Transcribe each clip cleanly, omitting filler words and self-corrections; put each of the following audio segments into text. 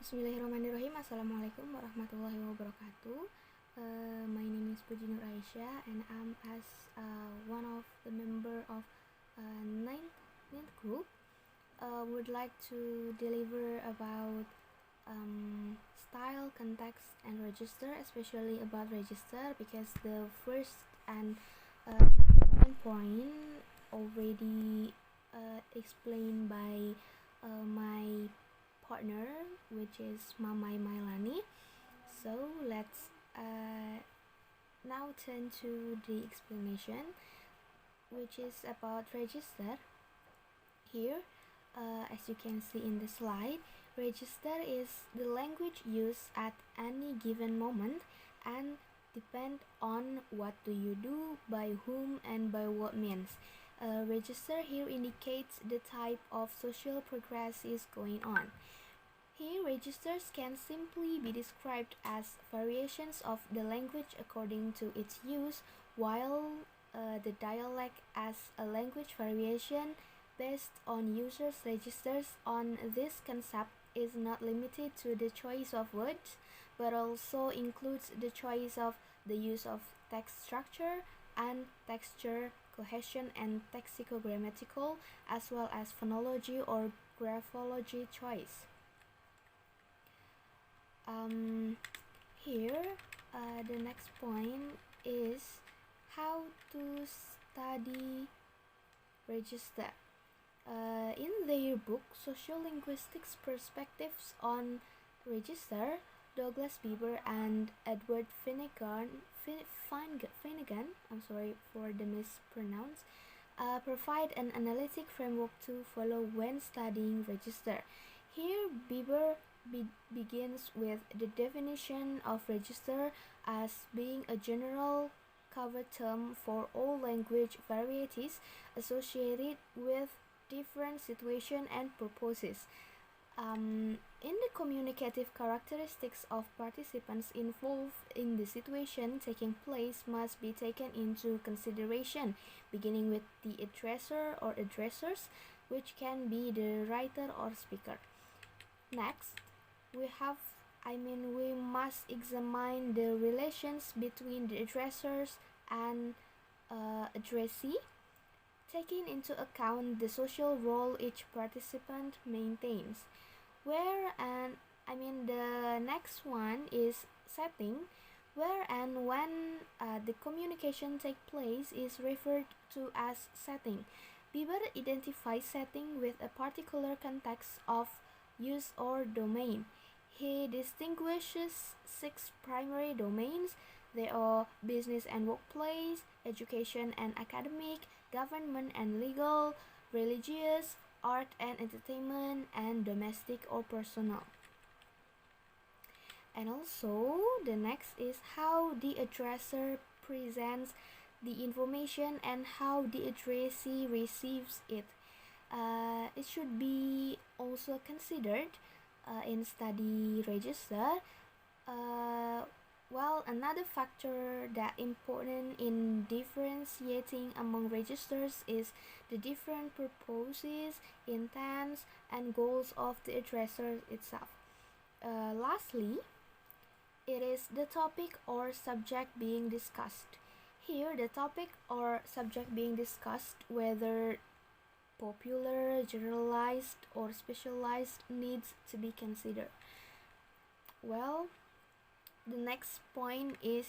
Bismillahirrahmanirrahim. Assalamualaikum warahmatullahi wabarakatuh. My name is Puji Nur Aisyiah, and I'm one of the member of ninth group. Would like to deliver about style, context, and register, especially about register, because the first and second point already explained by my partner, which is Mamai Mailani. So let's now turn to the explanation, which is about register. Here, as you can see in the slide, register is the language used at any given moment and depend on what do you do, by whom, and by what means. Register here indicates the type of social progress is going on. Here, registers can simply be described as variations of the language according to its use, while the dialect as a language variation based on users' registers on this concept is not limited to the choice of words, but also includes the choice of the use of text structure and texture, cohesion, and lexicogrammatical, as well as phonology or graphology choice. Here, the next point is how to study register. In their book Sociolinguistics Perspectives on Register, Douglas Bieber and Edward Finnegan, I'm sorry for the mispronounce, provide an analytic framework to follow when studying register. Here, Bieber begins with the definition of register as being a general cover term for all language varieties associated with different situations and purposes. In the communicative characteristics of participants involved in the situation taking place must be taken into consideration, beginning with the addresser or addressers, which can be the writer or speaker. Next, we must examine the relations between the addressers and addressee, taking into account the social role each participant maintains. The next one is setting, where and when the communication takes place is referred to as setting. Bieber identifies setting with a particular context of use or domain. He distinguishes 6 primary domains. They are business and workplace, education and academic, government and legal, religious, art and entertainment, and domestic or personal. And also, the next is how the addresser presents the information and how the addressee receives it. It should be also considered in study register. Another factor that important in differentiating among registers is the different purposes, intents, and goals of the addresser itself. Lastly, it is the topic or subject being discussed. Here, the topic or subject being discussed, whether popular, generalized, or specialized, needs to be considered. Well, the next point is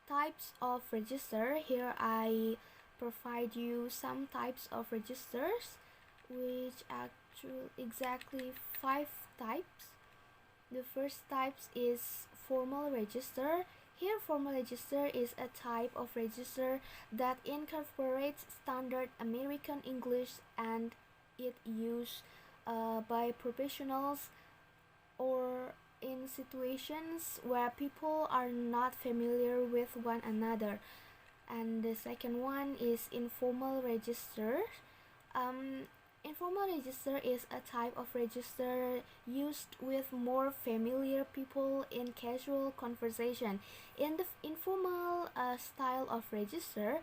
types of register. Here I provide you some types of registers, which actually exactly 5 types. The first type is formal register. Here, formal register is a type of register that incorporates standard American English and it used by professionals or in situations where people are not familiar with one another. And the second one is informal register. Informal register is a type of register used with more familiar people in casual conversation. In the informal style of register,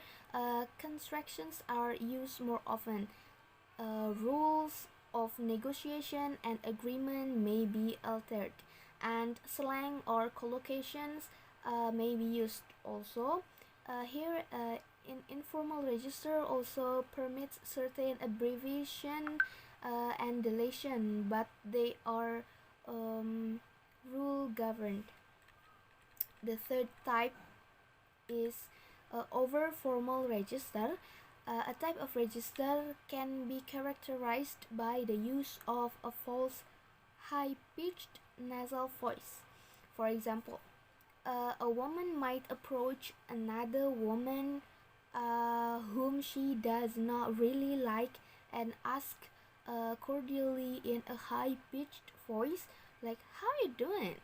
constructions are used more often. Rules, of negotiation and agreement may be altered, and slang or collocations may be used also. Here, in informal register also permits certain abbreviation and deletion, but they are rule governed. The third type is over formal register. A type of register can be characterized by the use of a false high-pitched nasal voice. For example, a woman might approach another woman whom she does not really like and ask cordially in a high-pitched voice, like, "How you doing?"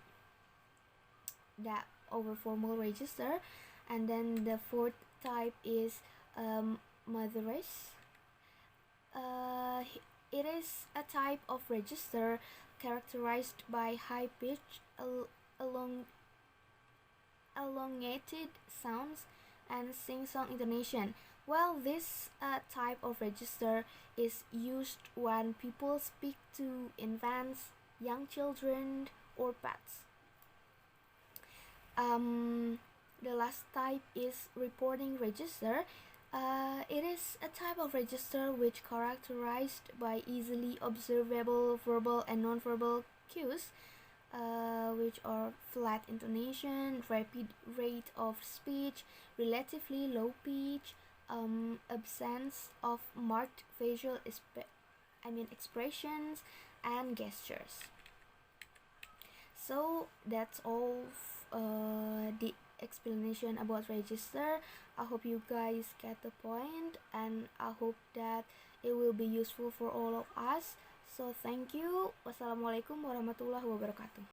That over formal register. And then the fourth type is motherish. Uh, it is a type of register characterized by high pitch, elongated sounds, and sing-song intonation. Well, this type of register is used when people speak to infants, young children, or pets. The last type is reporting register. It is a type of register which characterized by easily observable verbal and nonverbal cues, which are flat intonation, rapid rate of speech, relatively low pitch, absence of marked facial expressions and gestures. So that's all the explanation about register. I hope you guys get the point, and I hope that it will be useful for all of us. So thank you. Wassalamualaikum warahmatullahi wabarakatuh.